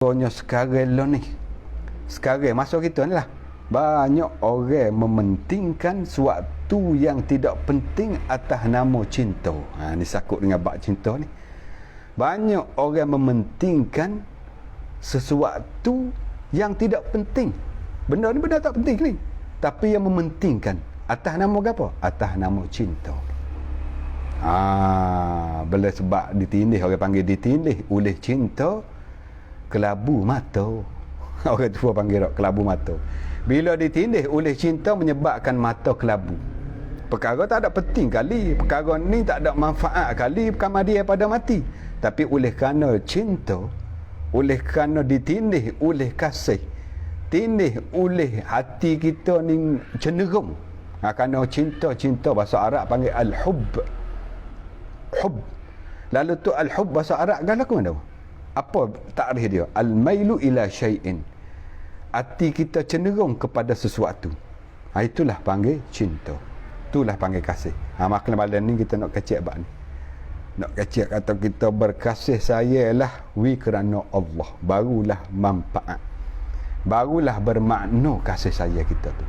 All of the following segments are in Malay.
contohnya sekarang masa kita ni lah, banyak orang mementingkan suatu yang tidak penting atas nama cinta. Ni sakut dengan bab cinta ni. Banyak orang mementingkan sesuatu yang tidak penting. Benda ni benda tak penting ni, tapi yang mementingkan atas nama apa? Atas nama cinta. Bila sebab ditindih, orang panggil ditindih oleh cinta, kelabu mata. Orang tua panggil kelabu mata. Bila ditindih oleh cinta menyebabkan mata kelabu. Perkara tak ada penting kali, perkara ni tak ada manfaat kali kama dia pada mati. Tapi oleh kerana cinta, oleh kerana ditindih oleh kasih, tindih oleh hati kita ni cenderung. Kerana cinta bahasa Arab panggil al-hubb. Hub. Lalu tu al-hubb bahasa Arab kan aku tahu. Apa takrif dia? Al-mailu ila syai'in. Hati kita cenderung kepada sesuatu. Itulah panggil cinta. Itulah panggil kasih. Maka malam ni kita nak kecek bab ni. Nak kecek kata kita berkasih sayalah kerana Allah. Barulah manfaat. Barulah bermakna kasih sayang kita tu.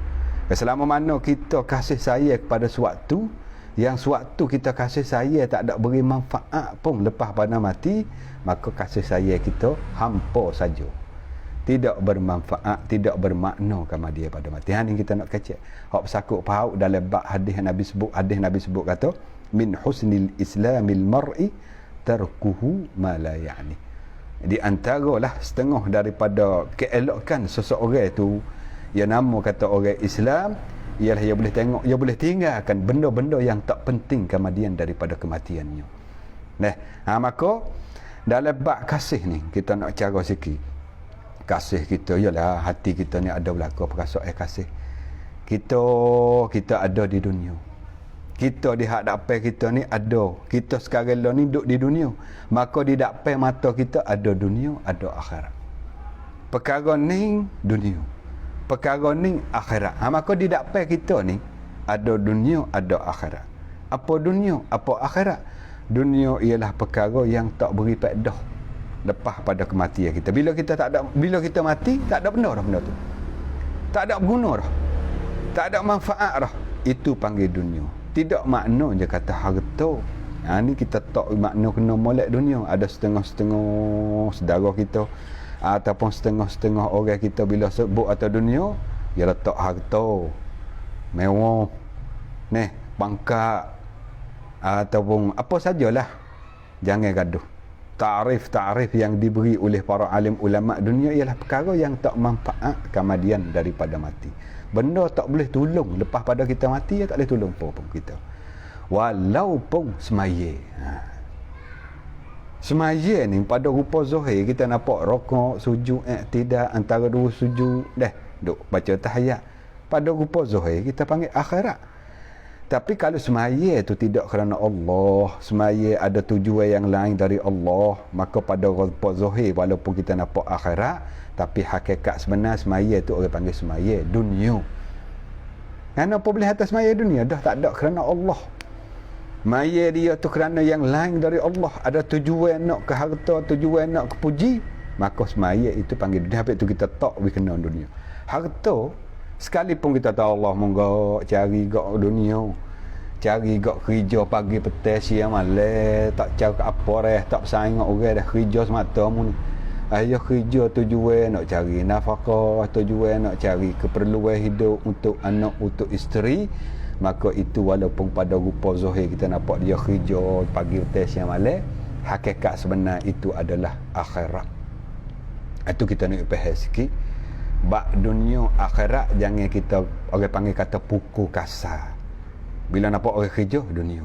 Selama mana kita kasih sayang kepada suatu, yang suatu kita kasih sayang tak ada beri manfaat pun lepas pada mati, maka kasih sayang kita hampa saja, tidak bermanfaat, tidak bermakna kama dia pada mati. Ini kita nak kecek hak sakut pahauk dalam bab hadis Nabi sebut kata min husnil islamil mar'i tarkuhu ma la ya'ni. Di antaralah setengah daripada keelokan seseorang itu, yang nama kata orang Islam, ialah ia boleh tengok, ia boleh tinggalkan benda-benda yang tak penting kemudian daripada kematiannya. Maka dalam bab kasih ni kita nak cara sikit. Kasih kita ialah hati kita ni ada belaka perasaan kasih. Kita ada di dunia. Kita di hadapan kita ni ada. Kita sekarang ni duduk di dunia. Maka di hadapan mata kita ada dunia, ada akhirat. Perkara ni dunia. Perkara ni akhirat. Maka di hadapan kita ni ada dunia, ada akhirat. Apa dunia? Apa akhirat? Dunia ialah perkara yang tak beri faedah lepas pada kematian kita. Bila kita mati, tak ada benda dah benda tu. Tak ada guna dah. Tak ada manfaat dah. Itu panggil dunia. Tidak makna je kata harta. Ni kita tak makna kena molek dunia. Ada setengah-setengah saudara kita ataupun setengah-setengah orang kita bila sebut atas dunia, dia letak harta, mewah, pangkat ataupun apa sajalah. Jangan gaduh. Ta'rif yang diberi oleh para alim ulama dunia ialah perkara yang tak manfaat kemudian daripada mati. Benda tak boleh tolong lepas pada kita mati, tak boleh tolong apa-apa kita. Walaupun semaya. Semaya ni pada rupa zahir kita nampak rokok, sujud, tidak antara dua sujud, duk baca tahiyat. Pada rupa zahir kita panggil akhirat. Tapi kalau semaya tu tidak kerana Allah, semaya ada tujuan yang lain dari Allah, maka pada rupa zahir walaupun kita nampak akhirat, tapi hakikat sebenar semaya tu orang panggil semaya dunia. Kenapa boleh atas semaya dunia? Dah tak ada kerana Allah. Maya dia tu kerana yang lain dari Allah, ada tujuan nak ke harta, tujuan nak ke puji, maka semaya itu panggil dunia. Habis tu kita tak kena dunia. Harta sekalipun kita tahu Allah monggo cari gak dunia, cari gak kerja pagi petang siang malam, tak cari apa dah, tak bersaing dengan orang dah kerja semata mu ni. Ayo kerja tujuan nak cari nafkah, tujuan nak cari keperluan hidup untuk anak, untuk isteri. Maka itu walaupun pada rupa zahir kita nampak dia kerja pagi petang siang malam, hakikat sebenar itu adalah akhirat. Itu kita nak faham sikit. Bak dunia akhirat jangan kita orang panggil kata pukul kasar. Bila nampak orang kerja dunia,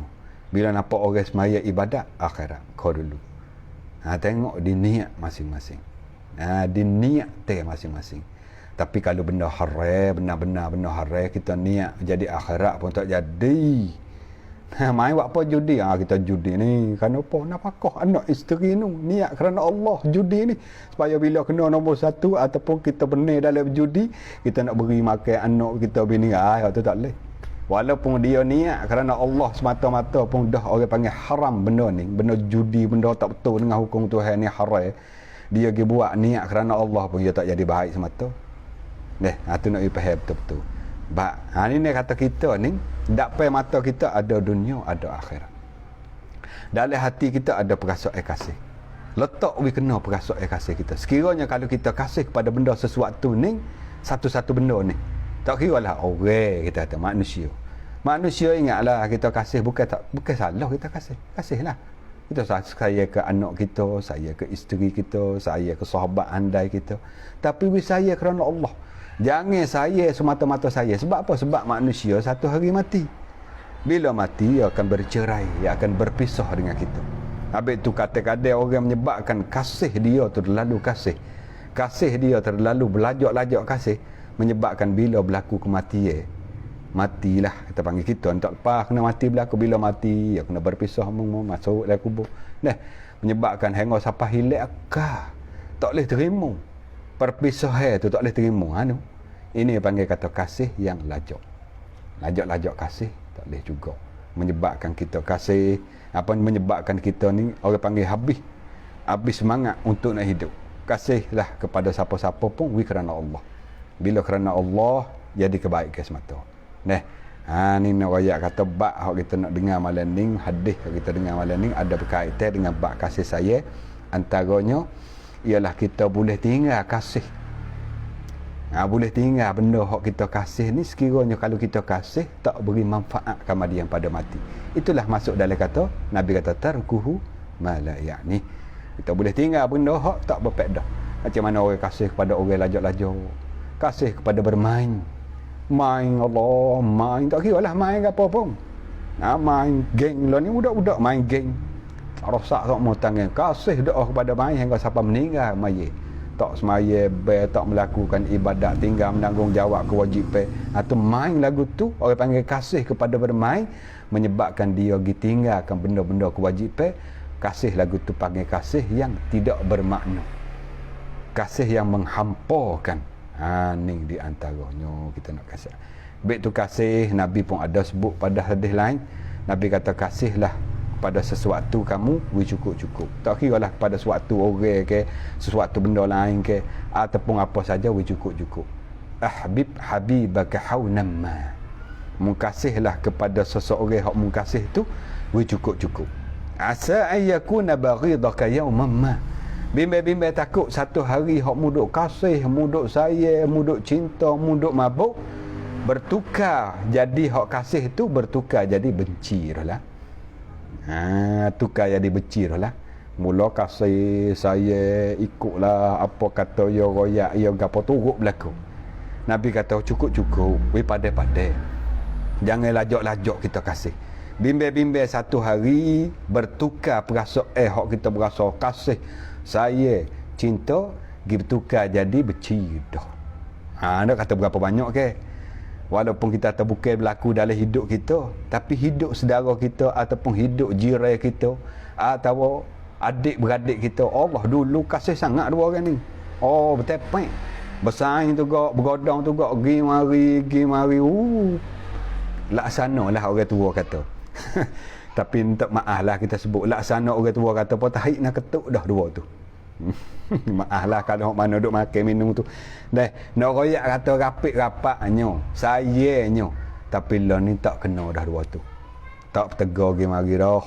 bila nampak orang semaya ibadat akhirat. Kau dulu tengok di niat masing-masing, di niat masing-masing. Tapi kalau benda haram, benda haram kita niat jadi akhirat pun tak jadi. Main buat apa judi? Kita judi ni kenapa? Nafkah anak isteri ni niat kerana Allah judi ni supaya bila kena nombor satu ataupun kita benar dalam judi, kita nak beri makan anak kita bini, itu tak boleh. Walaupun dia niat kerana Allah semata-mata pun dah orang panggil haram benda ni, benda judi, benda tak betul dengan hukum Tuhan ni haram. Dia pergi buat niat kerana Allah pun dia tak jadi baik semata. Tu nak faham betul-betul. Ni kata kita ni, dapat mata kita ada dunia, ada akhirat. Dalam hati kita ada perasaan kasih. Letak we kena perasaan kasih kita. Sekiranya kalau kita kasih kepada benda sesuatu ni, satu-satu benda ni, tak kira lah orang kita kata manusia. Manusia ingatlah kita kasih bukan salah kita kasih. Kasihlah. Kita saya ke anak kita, saya ke isteri kita, saya ke sahabat andai kita. Tapi saya kerana Allah. Jangan saya semata-mata saya. Sebab apa? Sebab manusia satu hari mati. Bila mati, dia akan bercerai, dia akan berpisah dengan kita. Habis tu kata-kata orang menyebabkan kasih dia terlalu kasih. Kasih dia terlalu berlajak-lajak kasih, menyebabkan bila berlaku kematian, matilah kita panggil kita tak lepas kena mati berlaku. Bila mati ya kena berpisah masuk dalam kubur. Menyebabkan hangga sampai hilang akal. Tak boleh terima. Perpisahan tu tak boleh terima. Ini panggil kata kasih yang lajak. Lajak-lajak kasih tak boleh juga. Menyebabkan kita kasih, menyebabkan kita ni orang panggil habis semangat untuk nak hidup. Kasihlah kepada siapa-siapa pun kerana Allah. Bila kerana Allah jadi kebaikan semata. Ni nak royak kata bab hak kita nak dengar malam ni, hadis hak kita dengar malam ni ada berkaitan dengan bab kasih saya. Antaranya ialah kita boleh tinggal kasih. Boleh tinggal benda hak kita kasih ni sekiranya kalau kita kasih tak beri manfaat kemudian pada mati. Itulah masuk dalam kata Nabi kata tarkuhu ma la ya'ni. Kita boleh tinggal benda hak tak berfaedah. Macam mana orang kasih kepada orang lajak-lajak, kasih kepada bermain. Main Allah, main tak kira lah main apa pun. Main geng lah ni, budak-budak main geng. Rosak tak mau tangan. Kasih doa kepada main hingga sampai meninggal mayat. Tak semaya, tak melakukan ibadat, tinggal menanggung jawab kewajipan. Atau main lagu tu, orang panggil kasih kepada bermain, menyebabkan dia tinggalkan benda-benda kewajipan. Kasih lagu tu panggil kasih yang tidak bermakna. Kasih yang menghampakan. Ni di antaranya kita nak kasih. Baik tu kasih, Nabi pun ada sebut pada hadis lain. Nabi kata kasihlah pada sesuatu kamu cukup-cukup. Tak kira lah pada sesuatu orang ke, sesuatu benda lain ke, ataupun apa saja cukup-cukup. Habibaka haunamma. Mengkasihlah kepada seseorang hak mengkasih tu cukup-cukup. Asa ayyakuna baghidaka yawman ma. Bimbang-bimbang takut satu hari hak muduk kasih, muduk sayang, muduk cinta, muduk mabuk bertukar jadi hak kasih tu bertukar jadi benci dah. Tukar jadi benci dah. Mula kasih saya ikutlah apa kata ya royak ya gapo turut berlaku. Nabi kata cukup-cukup, pandai-pandai. Jangan lajak-lajak kita kasih. Bimbang-bimbang satu hari bertukar perasaan hak kita berasa kasih, saya, cinta, bertukar jadi benci dah. Anda kata berapa banyak ke? Walaupun kita terbuka berlaku dalam hidup kita, tapi hidup saudara kita ataupun hidup jiran kita atau adik-beradik kita, Allah dulu kasih sangat dua orang ni. Bertepek. Bersaing tu gak, bergodong tu gak, gi mari. Laksanalah orang tua kata. Tapi minta maaf lah kita sebut laksana orang tua kata apa tahi nak ketuk dah dua tu. Maaf lah kalau mana duk makan minum tu. Nak royak kata rapik-rapaknya, sayangnya. Tapi lah ni tak kena dah dua tu. Tak tegar pergi mari dah.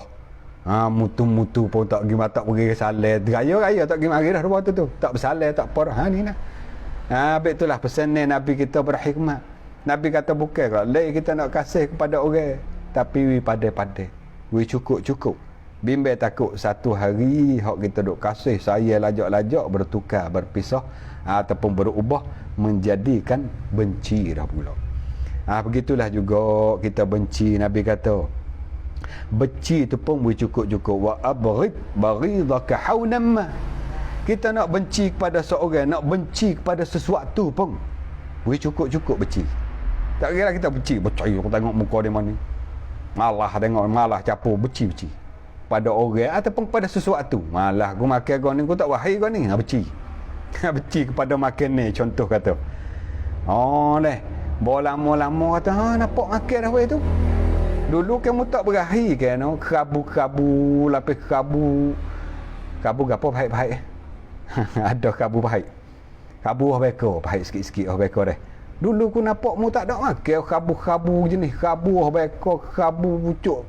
Mutu-mutu pun tak pergi, tak pergi salah. Raya-raya tak pergi mari dah dua tu. Tak bersalah, tak apa dah. Ni lah. Habis itulah pesanan Nabi kita berhikmat. Nabi kata bukan kalau lain kita nak kasih kepada orang, tapi pandai-pandai. Cukup-cukup. Bimbang takut satu hari hak kita duk kasih saya lajak-lajak bertukar, berpisah ataupun berubah menjadikan benci dah pula. Begitulah juga kita benci. Nabi kata benci tu pun cukup-cukup. Wa abghid baghidaka haunamma. Kita nak benci kepada seorang, nak benci kepada sesuatu pun cukup-cukup benci. Tak kira kita benci, percaya aku tengok muka dia mana. Malah capur benci. Pada orang ataupun pada sesuatu. Malah aku makan kau ni, aku tak wahai kau ni. Benci. Benci kepada makan ni, contoh kata. Bawa lama-lama kata, nampak makan dah tu. Dulu kamu tak berakhir kan, kerabu-kerabu, lapis kerabu. Kerabu apa baik-baik. Ada kabu pahit. Kabu beko pahit sikit-sikit beko dah. Dulu ku nampak mu tak ada makan kabu-kabu jenis kabu beko, kabu pucuk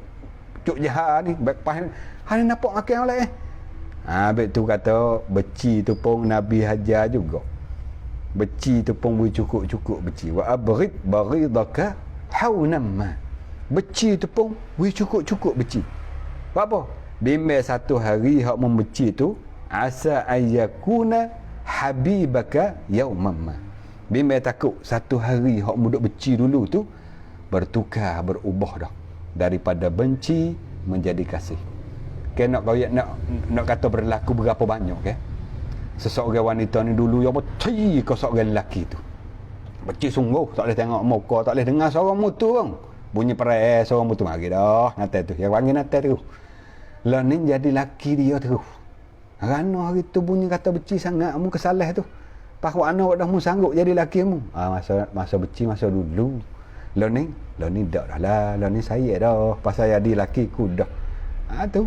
jahat ni, baik pahit. Hari nampak makan oleh. Habis tu kata beci tu pun Nabi hajar juga. Beci tu pun boleh cukup-cukup beci. Wa abrid baridaka haunamma. Beci tu pun boleh cukup-cukup beci. Apa? Bimbel satu hari hak membeci tu asa ayyakuna habibaka yaumamma. Bimbel takut satu hari hak muduk beci dulu tu bertukar, berubah dah daripada benci menjadi kasih. Nak kau nak kata berlaku berapa banyak seseorang wanita ni dulu yang beci kau seorang lelaki tu. Beci sungguh, tak boleh tengok muka, tak boleh dengar suara mutu bang. Bunyi perai suara mutu mari dah. Natal tu, yang panggil Natal tu. Lah ni jadi laki dia terus. Kerana hari tu bunyi kata beci sangat mu kesalah tu. Pas anak dah mu sanggup jadi laki mu. Masa beci masa dulu. Lah ni dak dah lah. Lah ni saya dah. Pasal jadi laki ku dah. Tu.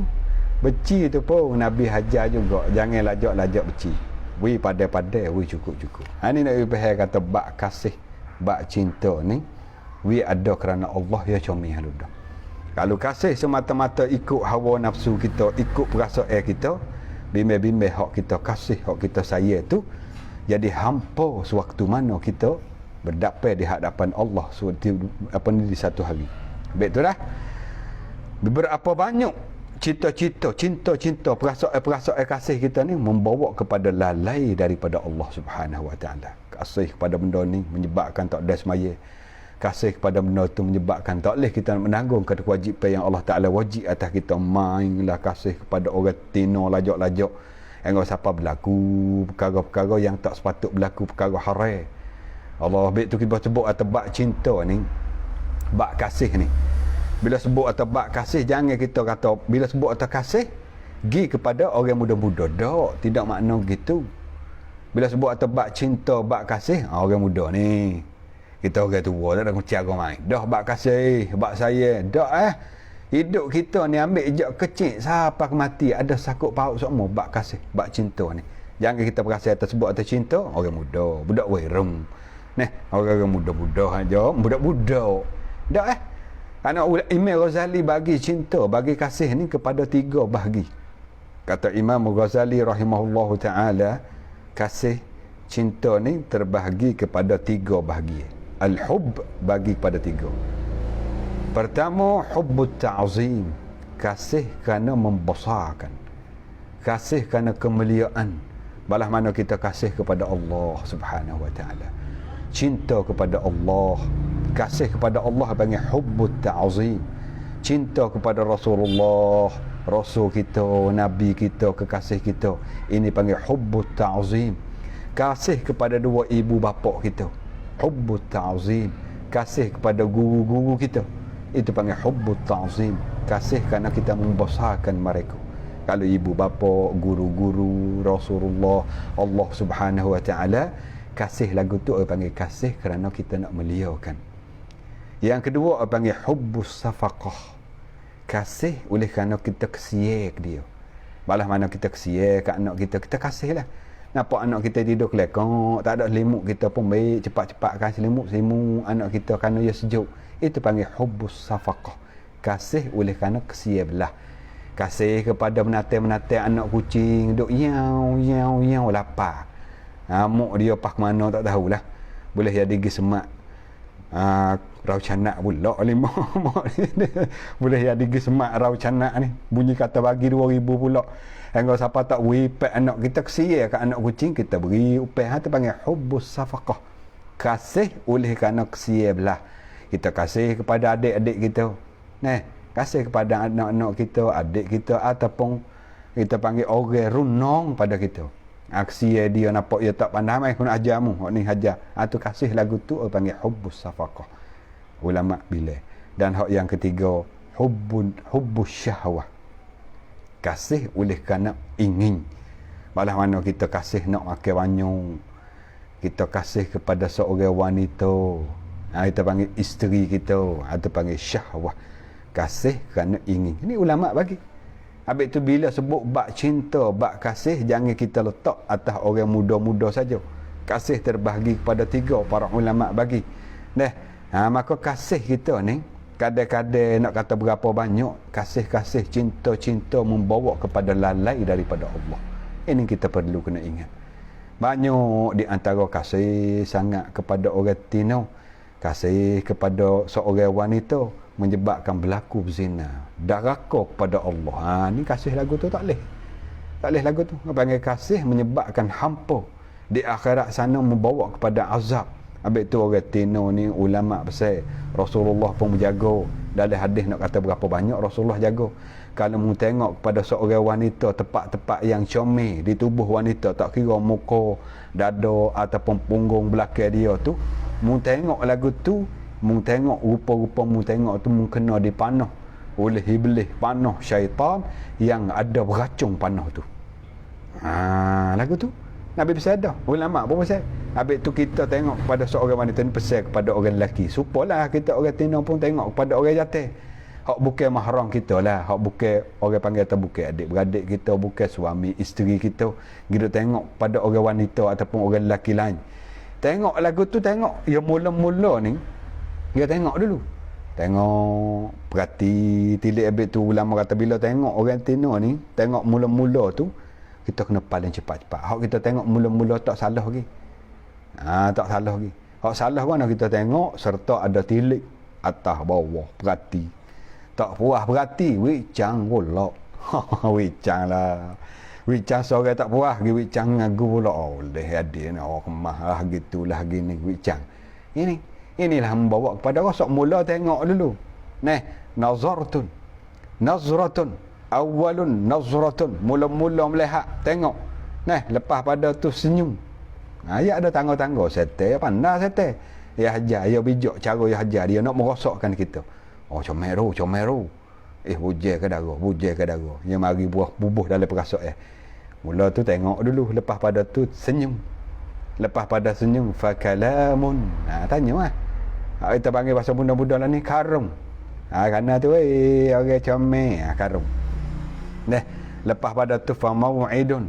Beci tu pun Nabi hajar juga. Jangan lajak-lajak beci. Wi padai-padai, wi cukup-cukup. Ni nak ibahai kata bak kasih, bak cinta ni. Wi ada kerana Allah ya comel halu dah. Kalau kasih semata-mata ikut hawa nafsu kita, ikut perasaan kita, bimbel-bimbel hak kita kasih, hak kita sayang tu, jadi hampa sewaktu mana kita berdapat di hadapan Allah di satu hari. Baik tu dah. Beberapa banyak cinta, perasaan kasih kita ni membawa kepada lalai daripada Allah Subhanahu Wa Taala. Kasih kepada benda ni menyebabkan tak ada semaya. Kasih kepada benda tu menyebabkan tak boleh kita menanggung kewajipan yang Allah Taala wajib atas kita. Mainlah kasih kepada orang tino lajak-lajak. Engkau siapa berlaku perkara-perkara yang tak sepatut berlaku, perkara haram. Allah baik tu kita sebut atau bak cinta ni, bak kasih ni. Bila sebut atau bak kasih, jangan kita kata bila sebut atau kasih gi kepada orang muda-muda. Tak, tidak makna gitu. Bila sebut atau bak cinta, bak kasih, orang muda ni. Kita orang tua tak ada cara main. Dah bak kasih, bak saya. Dak hidup kita ni ambil ejak kecil sampai ke mati ada sakut paut semua bak kasih, bak cinta ni. Jangan kita berasa atas sebut atau cinta orang muda, budak werung. Orang muda-muda aja, budak-budak. Dak anak Imam Ghazali bagi cinta, bagi kasih ni kepada 3 bahagi. Kata Imam Ghazali rahimahullahu ta'ala, kasih cinta ni terbahagi kepada 3 bahagi. Al-hub bagi kepada 3. Pertama, hubbut ta'zim, kasih kerana membesarkan, kasih kerana kemuliaan. Balah mana kita kasih kepada Allah Subhanahu Wa Ta'ala, cinta kepada Allah. Kasih kepada Allah panggil hubbut ta'zim. Cinta kepada Rasulullah, Rasul kita, Nabi kita, kekasih kita, ini panggil hubbut ta'zim. Kasih kepada 2 ibu bapa kita, hubbut ta'zim. Kasih kepada guru-guru kita, itu panggil hubbut ta'zim. Kasih kerana kita membesarkan mereka. Kalau ibu bapa, guru-guru, Rasulullah, Allah Subhanahu Wa Ta'ala, kasih lagu tu panggil kasih kerana kita nak meliakan. Yang kedua panggil hubbus safaqah, kasih oleh kerana kita kesian dia. Balah mana kita kesian kat anak kita kasih lah. Nampak anak kita tidur kelekong, tak ada selimut, kita pun baik cepat-cepatkan selimut anak kita kerana dia sejuk. Itu panggil hubbus safaqah, kasih oleh kerana kesian belah. Kasih kepada menatai anak kucing duk yaw lapar. Amuk dia pas mana tak tahulah. Boleh jadi pergi semak rau canak pula lima. Boleh jadi pergi semak rau canak ni. Bunyi kata bagi 2,000 pula. Engkau siapa tak wipet anak kita kesian kat anak kucing, kita beri upah. Itu panggil hubbus safaqah, kasih oleh kerana kesian belah. Kita kasih kepada adik-adik kita. Kasih kepada anak-anak kita, adik kita, ataupun kita panggil orang runong pada kita. Aksi dia nampak dia tak pandai mai kena ajarmu, hok ni hajar. Tu kasih lagu tu panggil hubbus safaqah. Ulama bila. Dan hak yang ketiga, hubbus syahwah. Kasih oleh kerana ingin. Malah mana kita kasih nak makan banyak. Kita kasih kepada seorang wanita. Kita panggil isteri kita. Itu panggil syahwah. Kasih kerana ingin. Ini ulama bagi. Habis tu bila sebut bab cinta, bab kasih, jangan kita letak atas orang muda-muda saja. Kasih terbahagi kepada 3 para ulama bagi. Maka kasih kita ni kadang-kadang nak kata berapa banyak, kasih-kasih, cinta-cinta membawa kepada lalai daripada Allah. Ini kita perlu kena ingat. Banyak di antara kasih sangat kepada orang tino, kasih kepada seorang wanita menyebabkan berlaku berzina, daraka kepada Allah. Ni kasih lagu tu tak leh. Tak leh lagu tu. Panggil kasih menyebabkan hampa di akhirat sana, membawa kepada azab. Habis tu orang tino ni ulama besar, Rasulullah pun menjaga. Dalam hadis nak kata berapa banyak Rasulullah jaga. Kalau mu tengok kepada seorang wanita tepat-tepat yang comel di tubuh wanita, tak kira muka, dada ataupun punggung belakang dia tu, mu tengok lagu tu, mu tengok rupa-rupa, mu tengok tu mu kena dipanah oleh iblis, panah syaitan yang ada beracun panah tu. Lagu tu Nabi pesan dah, ulama pun pesan. Habis tu kita tengok kepada seorang wanita ni, pesan kepada orang lelaki, supalah kita orang tino pun tengok kepada orang jatuh. Hak bukan mahram kita lah, hak bukan orang panggil atau bukan adik-beradik kita, bukan suami isteri kita. Kita tengok pada orang wanita ataupun orang lelaki lain. Tengok lagu tu, tengok ya mula-mula ni, dia tengok dulu. Tengok, perhati, tilik. Habis tu ulama kata bila tengok orang tino ni, tengok mula-mula tu, kita kena paling cepat-cepat. Hak kita tengok mula-mula tak salah lagi. Tak salah lagi. Hak salah mana kita tengok serta ada tilik atas bawah, perhati. Tak puas perhati, wicang pula. Wicang lah. Wicang seorang tak puas, wicang ngagu pula. Oleh hadir ni, kemah lah, gitulah gini, wicang. Inilah membawa kepada rasa mula tengok dulu. Nazratun. Awalun nazratun. Mula-mula melihat, tengok. Lepas pada tu senyum. Ya ada tangga-tangga, setel, pandai setel. Ya hajar, ya bijak cara ya hajar. Dia nak merosakkan kita. Comel. Bujai ke darah. Dia mari bubuh dalam perasaan. Mula tu tengok dulu. Lepas pada tu senyum. Lepas pada senyum, fakalamun. Tanya lah. Kita panggil bahasa bunda-bunda lah ni, karung. Kerana tu, orang comel. Karung. Lepas pada tu, famau'idun.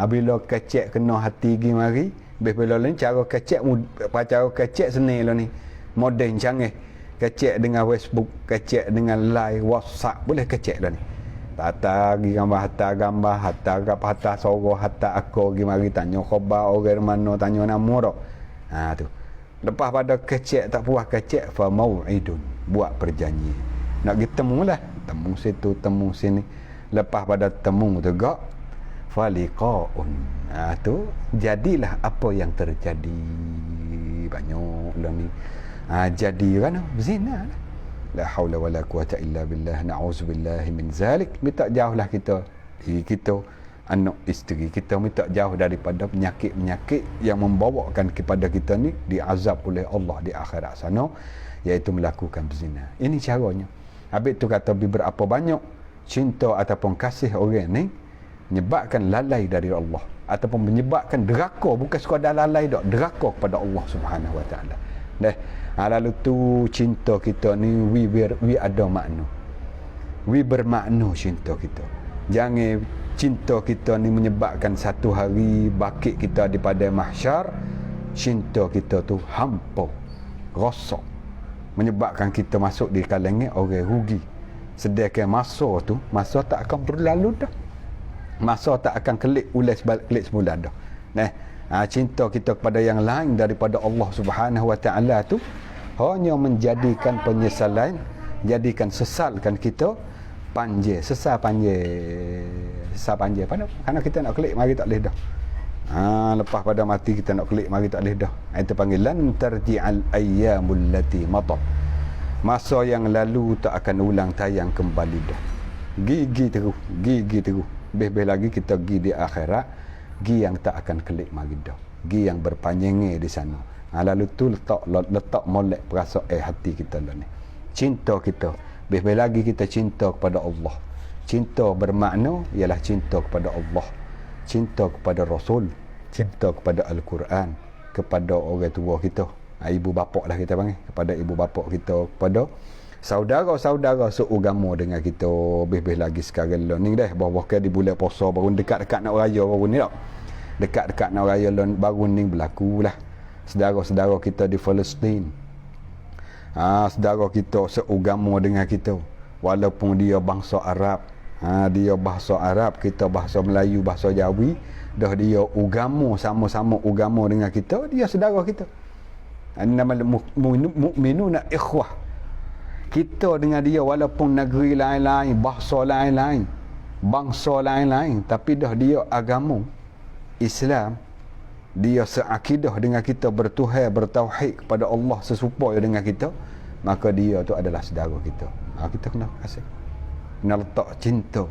Bila kecek kena hati pergi mari. Bila ni cara kecek seni lah ni. Moden canggih. Kecek dengan Facebook, kecek dengan live, WhatsApp, boleh kecek dah ni. Hantar gambar, hantar suara, hantar aku pergi mari tanya khabar orang mana, tanya nama dah. Tu. Lepas pada kecek tak puas kecek, fa mau'idun, buat perjanjian. Nak pergi temulah, temu situ, temu sini. Lepas pada temu tu gak faliqaun. Tu jadilah apa yang terjadi. Banyak lah ni. Jadi kan zina lah. La haula wala quwata illa billah. Na'udzubillahi min zalik. Minta jauhlah kita anak isteri kita, minta jauh daripada penyakit-penyakit yang membawakan kepada kita ni diazab oleh Allah di akhirat sana, iaitu melakukan berzina. Ini caranya. Habis tu kata berapa banyak cinta ataupun kasih orang ni menyebabkan lalai dari Allah ataupun menyebabkan deraka, bukan sekadar lalai dak, deraka kepada Allah Subhanahu wa taala. Lalu tu cinta kita ni we ada makna. We bermakna cinta kita. Jangan cinta kita ni menyebabkan satu hari bakit kita di pada mahsyar, cinta kita tu hampa, rosak, menyebabkan kita masuk di kalangan orang rugi. Sedangkan masa tak akan berlalu dah. Masa tak akan kelik semula dah. Cinta kita kepada yang lain daripada Allah Subhanahu wa taala tu hanya menjadikan penyesalan, jadikan sesalkan kita sesal panjang pada kerana kita nak klik mari tak boleh dah. Lepas pada mati kita nak klik mari tak boleh dah. Itu panggil lan tarji'al ayyamul lati matat. Masa yang lalu tak akan ulang tayang kembali dah. Gigi terus. Lebih lagi kita gigi di akhirat, gigi yang tak akan klik mari dah. Gigi yang berpanjangnya di sana. Lalu tu letak molek perasaan hati kita lah ni. Cinta kita, lebih lagi kita cinta kepada Allah. Cinta bermakna ialah cinta kepada Allah, cinta kepada Rasul, cinta kepada Al-Quran, kepada orang tua kita, ibu bapa lah kita panggil, kepada ibu bapa kita, kepada saudara-saudara seagama dengan kita, lebih lagi sekarang lah ni dah, bahawa di bulan puasa baru dekat-dekat nak raya baru ni tak. Dekat-dekat nak raya lah baru ni berlaku lah. Saudara-saudara kita di Palestin. Saudara kita seagama dengan kita, walaupun dia bangsa Arab. Dia bahasa Arab, kita bahasa Melayu, bahasa Jawi, dah dia agama, sama-sama agama dengan kita, dia saudara kita. Nama mukminuna ikhwah. Kita dengan dia walaupun negeri lain-lain, bahasa lain-lain, bangsa lain-lain, tapi dah dia agama Islam, dia seakidah dengan kita, bertuhan, bertauhid kepada Allah sesupa dengan kita, maka dia tu adalah saudara kita. Kita kena kasih, kena letak cinta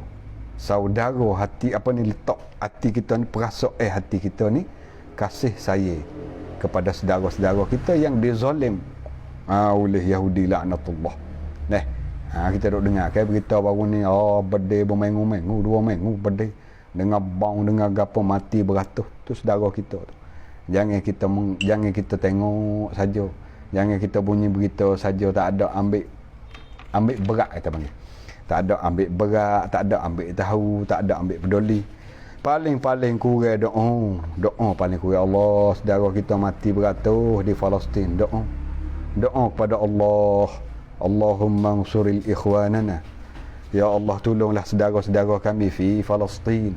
saudara, hati apa ni, letak hati kita ni, perasaan hati kita ni kasih sayang kepada saudara-saudara kita yang dizalim oleh Yahudi laknatullah. Kita duk dengar kan berita baru ni, bedai berminggu-minggu, 2 minggu bedai dengan bau, dengan gapo mati beratus. Tu saudara kita tu. Jangan kita tengok saja. Jangan kita bunyi berita saja, tak ada ambil berat kita panggil. Tak ada ambil berat, tak ada ambil tahu, tak ada ambil peduli. Paling kurang doa paling kurang. Allah, saudara kita mati beratus di Palestin, doa kepada Allah. Allahumma ansuril ikhwanana. Ya Allah, tolonglah saudara-saudara kami di Palestin.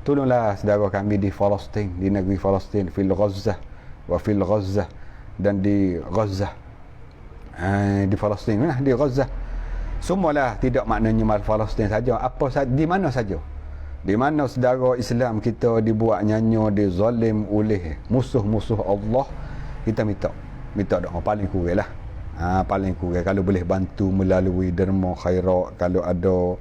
Tolonglah saudara kami di Palestin, di negeri Palestin, fil Gaza wa fil Gaza, dan di Gaza. Di Palestin, di Gaza. Semualah, tidak maknanya mal Palestin saja, apa saja, di mana saja. Di mana saudara Islam kita dibuat nyanyo, dizalim oleh musuh-musuh Allah, kita minta doa paling kurang lah. Paling kurang kalau boleh bantu melalui derma khairat, kalau ada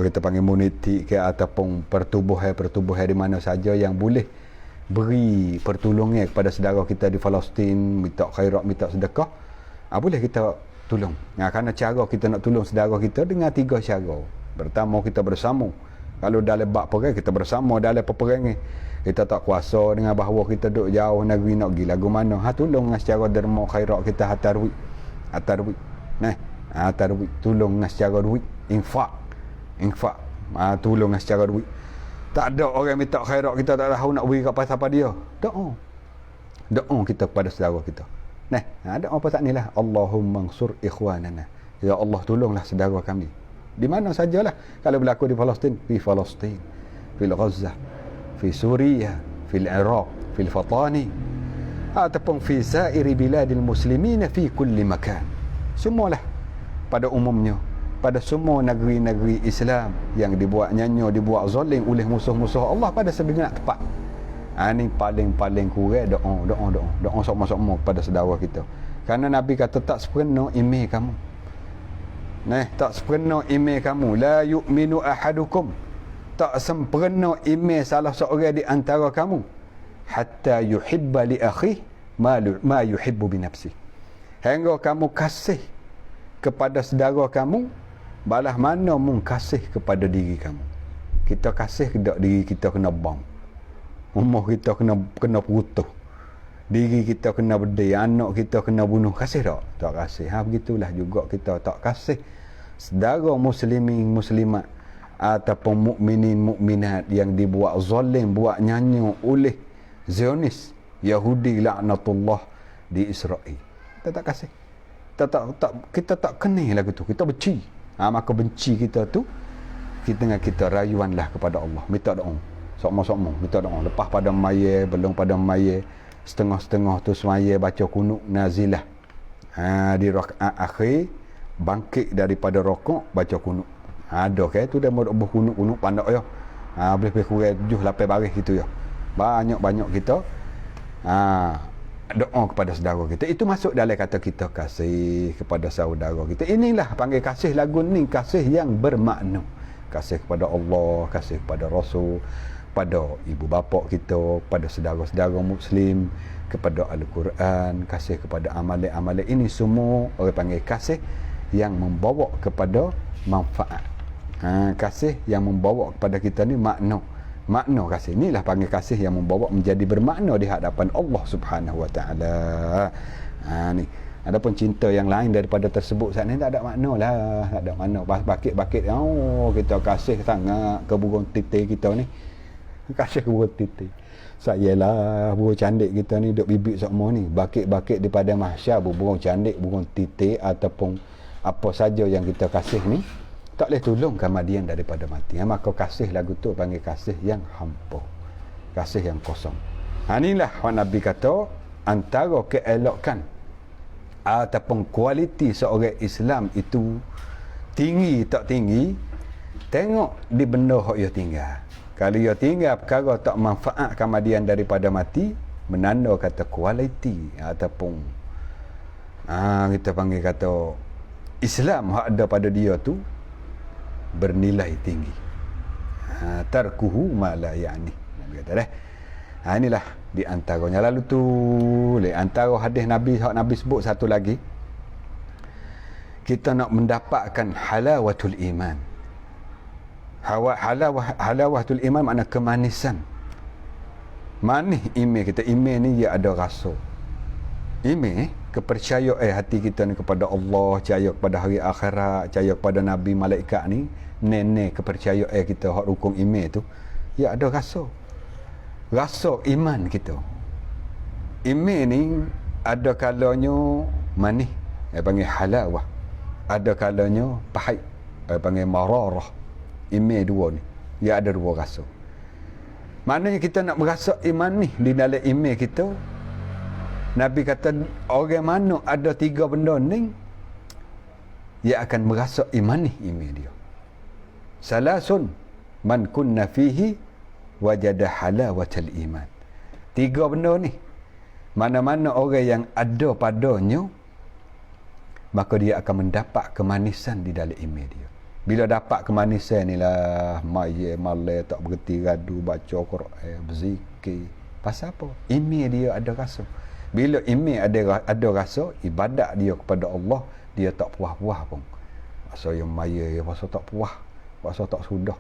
kita panggil moniti ke ataupun pertubuhan di mana saja yang boleh beri pertolongan kepada saudara kita di Palestin, minta khairat, minta sedekah, boleh kita tolong. Kerana cara kita nak tolong saudara kita dengan 3 cara. Pertama, kita bersama. Kalau dalam bab perang, kita bersama dalam peperangan. Kita tak kuasa dengan bahawa kita duduk jauh negeri nak pergi lagu mana. Tolong dengan secara derma khairat kita, hantar duit. Hantar duit. Tolong dengan secara duit. Infak. Tolong dengan secara duit. Tak ada orang minta khairat, kita tak tahu nak beri kepada siapa dia. Doa kita kepada saudara kita. Doa apa tak ni lah. Allahumma ansur ikhwanana. Ya Allah, tolonglah saudara kami. Di mana sajalah. Kalau berlaku di Palestin, di Palestin, fil Gaza, fi Suriah, fil Iraq, fil Fatani, ataupun fi sairi biladil muslimin fi kulli makan. Semualah pada umumnya, pada semua negeri-negeri Islam yang dibuat nyanyo, dibuat zalim oleh musuh-musuh Allah pada sebenar tepat. Ini paling kurang doa sama-sama pada saudara kita. Kerana Nabi kata tak sepenuh iman kamu. Tak sempurna iman kamu. La yu'minu ahadukum. Tak sempurna iman salah seorang di antara kamu. Hatta yuhibba li akhihi ma yuhibbu bi nafsihi. Hingga kamu kasih kepada saudara kamu balah mana mung kasih kepada diri kamu. Kita kasih kepada diri kita kena bang. Umur kita kena putuh. Diri kita kena berdiri, anak kita kena bunuh. Kasih tak? Tak kasih. Begitulah juga kita tak kasih saudara muslimin muslimat ataupun mukminin mukminat yang dibuat zalim, buat nyanyi oleh Zionis Yahudi laknatullah di Israel. Kita tak kasih. Kita tak kenal lagu tu. Kita benci. Maka benci kita tu, kita rayuanlah kepada Allah. Minta doa. Sama-sama minta doa. Lepas pada maya, belum pada maya, setengah-setengah tu semaya baca kunut nazilah. Di rakaat akhir bangkit daripada rokok baca kunut. Ada ke tu dah mau kunut pandak ya. Boleh kurang 7-8 baris gitu ya. Banyak kita doa kepada saudara kita. Itu masuk dalam kata kita kasih kepada saudara kita. Inilah panggil kasih lagu ni, kasih yang bermakna. Kasih kepada Allah, kasih kepada Rasul, pada ibu bapa kita, pada saudara-saudara muslim, kepada Al-Quran, kasih kepada amalan-amalan. Ini semua orang panggil kasih yang membawa kepada manfaat. Kasih yang membawa kepada kita ni makna kasih. Inilah panggil kasih yang membawa menjadi bermakna di hadapan Allah Subhanahu Wa Taala. Ni Adapun cinta yang lain daripada tersebut saat ni tak ada makna lah, tak ada makna. Bakit-bakit kita kasih sangat ke burung titik kita ni, kasih ke burung titik. Sayalah burung candik kita ni duk bibit semua ni, bakit-bakit daripada mahsyar, burung candik, burung titik ataupun apa saja yang kita kasih ni tak boleh tolong kemudian daripada mati. Maka kasih lagu tu panggil kasih yang hampa, kasih yang kosong. Inilah Nabi kata antara keelokan ataupun kualiti seorang Islam itu tinggi tak tinggi, tengok di benda hak ia tinggal. Kalau ia tinggal perkara tak manfaat kemudian daripada mati, menanda kata kualiti ataupun kita panggil kata Islam hak ada pada dia tu bernilai tinggi. Tarkuhu ma la ya'ni. Nabi kata dah. Inilah di antaranya. Lalu tu antara hadis Nabi hak Nabi sebut satu lagi, kita nak mendapatkan halawatul iman. Halawatul iman makna kemanisan. Manis iman kita. Iman ni dia ada rasa. Iman kepercayaan hati kita ni kepada Allah, percaya kepada hari akhirat, percaya kepada Nabi, malaikat ni, nenek kepercayaan kita hak rukun iman tu, dia ada rasa iman kita. Iman ni ada kalanya manis, panggil halawah, ada kalanya pahit, panggil mararah. Iman dua ni, dia ada dua rasa. Maknanya kita nak merasa iman ni di dalam iman kita. Nabi kata orang mana ada tiga benda ni, dia akan merasa iman ni iman dia. Salasun man kunna fihi wajada halawatal iman. Tiga benda ni, mana-mana orang yang ada padanya, maka dia akan mendapat kemanisan di dalam iman dia. Bila dapat kemanisan ni lah, malai tak berhenti radu, baca Quran, berzikir. Pasal apa? Iman dia ada rasa. Bila iman ada rasa, ibadat dia kepada Allah, dia tak puas-puas pun. Masa yang maya, masa tak puas, masa tak sudah.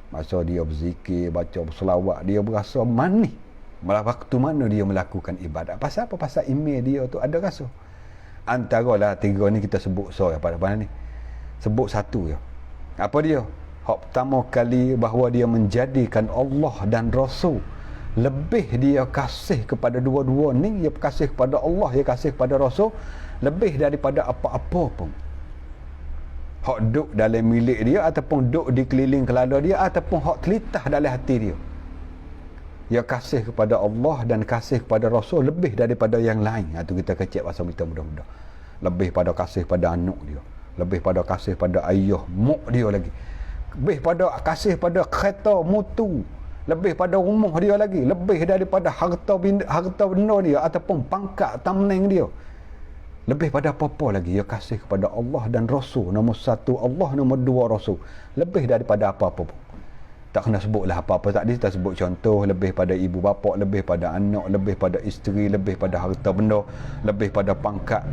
Masa dia berzikir, baca selawat, dia berasa manis. Malah waktu mana dia melakukan ibadat. Pasal apa? Pasal iman dia tu ada rasa. Antaralah tiga ni kita sebut pada ni. Sebut satu je. Apa dia? Hak pertama kali bahawa dia menjadikan Allah dan Rasul lebih dia kasih kepada dua-dua ni, dia kasih kepada Allah, dia kasih kepada Rasul lebih daripada apa-apa pun. Hak duk dalam milik dia ataupun duk di keliling kelada dia ataupun hak telitah dalam hati dia. Dia kasih kepada Allah dan kasih kepada Rasul lebih daripada yang lain. Itu kita kecek pasal kita mudah-mudah. Lebih pada kasih pada anak dia, lebih pada kasih pada ayah mak dia lagi, lebih pada kasih pada kereta mutu, lebih pada rumah dia lagi, lebih daripada harta benda dia ataupun pangkat tamneng dia, lebih pada apa-apa lagi dia kasih kepada Allah dan Rasul. Nombor satu Allah, nombor dua Rasul, lebih daripada apa-apa pun. Tak kena sebutlah apa-apa tadi, kita sebut contoh, lebih pada ibu bapa, lebih pada anak, lebih pada isteri, lebih pada harta benda, lebih pada pangkat.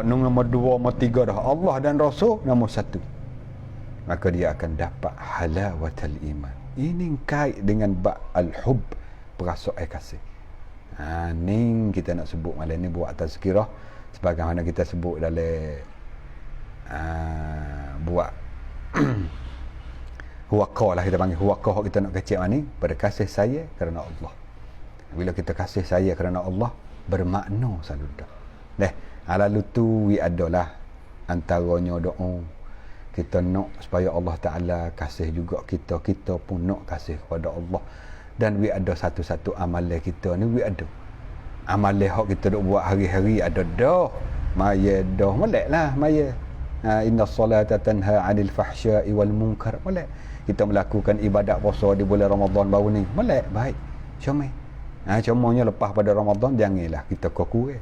Nombor dua, nombor tiga dah Allah dan Rasul, nombor satu, maka dia akan dapat halawatul iman. Ini kait dengan al-hub, perasaan kasih. Ni kita nak sebut malam ni buat tazkirah sebagaimana kita sebut dalam buat huwaqah lah, kita panggil huwaqah. Kita nak kecek mana ni? Pada kasih saya kerana Allah. Bila kita kasih saya kerana Allah, bermakna selalu dah. Lalu tu adalah antaranya doa kita nak supaya Allah Ta'ala kasih juga kita pun nak kasih kepada Allah. Dan ada satu-satu amalan kita ni, ada amalan hak kita duk buat hari-hari, ada dah maya dah molek lah maya. Inna salata tanha 'anil fahsya'i wal munkar, molek. Kita melakukan ibadat puasa di bulan Ramadan baru ni, molek, baik, comel. Comongnya lepas pada Ramadan janganlah kita kurang.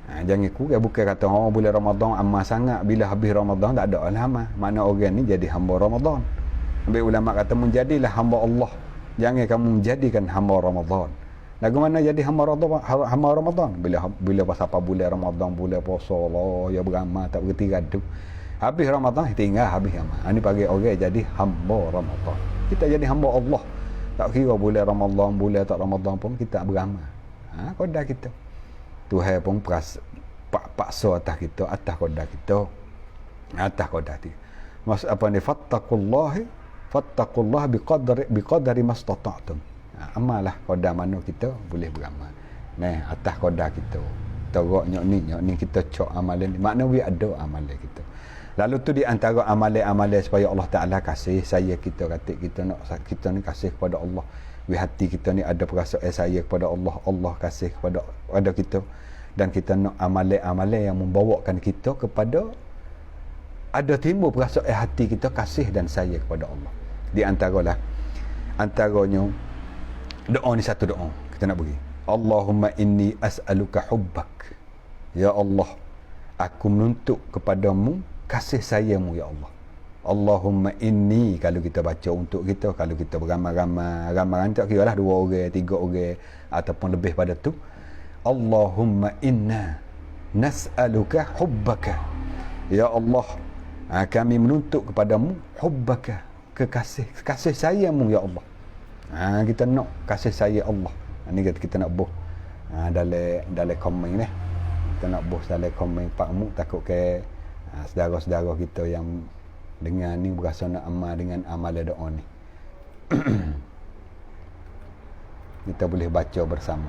Jangan kurang, bukan kata bulan Ramadan amal sangat, bila habis Ramadan tak ada lah amal. Makna orang ni jadi hamba Ramadan. Ambil ulama kata menjadilah hamba Allah, jangan kamu menjadikan hamba Ramadan. Lagu mana jadi hamba Ramadan? Bila pasal apa bulan Ramadan, bulan puasa Allah, ya beramal tak berhenti gaduh. Habis Ramadan tinggal habis amal. Ini bagi orang jadi hamba Ramadan. Kita jadi hamba Allah. Tak kira bulan Ramadan, bulan tak Ramadan pun kita beramal. Kodak kita. Tuhan pun paksa atas kita, atas qadar kita, atas qadar dia. Maksud apa ni? Fattaqullahi biqadari mastata'tum. Amalah qadar mana kita boleh beramal. Nah, atas qadar kita. Teruk nyok ni kita cok amalan ni. Makna we ada amalan kita. Lalu tu di antara amalan-amalan supaya Allah Taala kasih saya kita kata kita nak kita ni kasih kepada Allah. Di hati kita ni ada perasaan saya kepada Allah, Allah kasih kepada kita, dan kita nak amalan-amalan yang membawakan kita kepada ada timbul perasaan hati kita kasih dan saya kepada Allah. Di antaranya doa ni satu doa kita nak beri. Allahumma inni as'aluka hubbak. Ya Allah, aku menuntut kepadamu kasih sayangmu ya Allah. Allahumma inni, kalau kita baca untuk kita, kalau kita beramai-ramai tak kira lah 2 orang, 3 orang ataupun lebih pada tu. Allahumma inna nas'aluka hubbaka. Ya Allah, kami menuntut kepadamu hubbaka, kasih sayangmu ya Allah. Kita nak kasih sayang Allah. Ni kita nak buh dalam komen ni. Kita nak buh dalam komen Pak Mu, takut ke saudara-saudara kita yang dengan ni berasa nak amal dengan amal doa ni. Kita boleh baca bersama.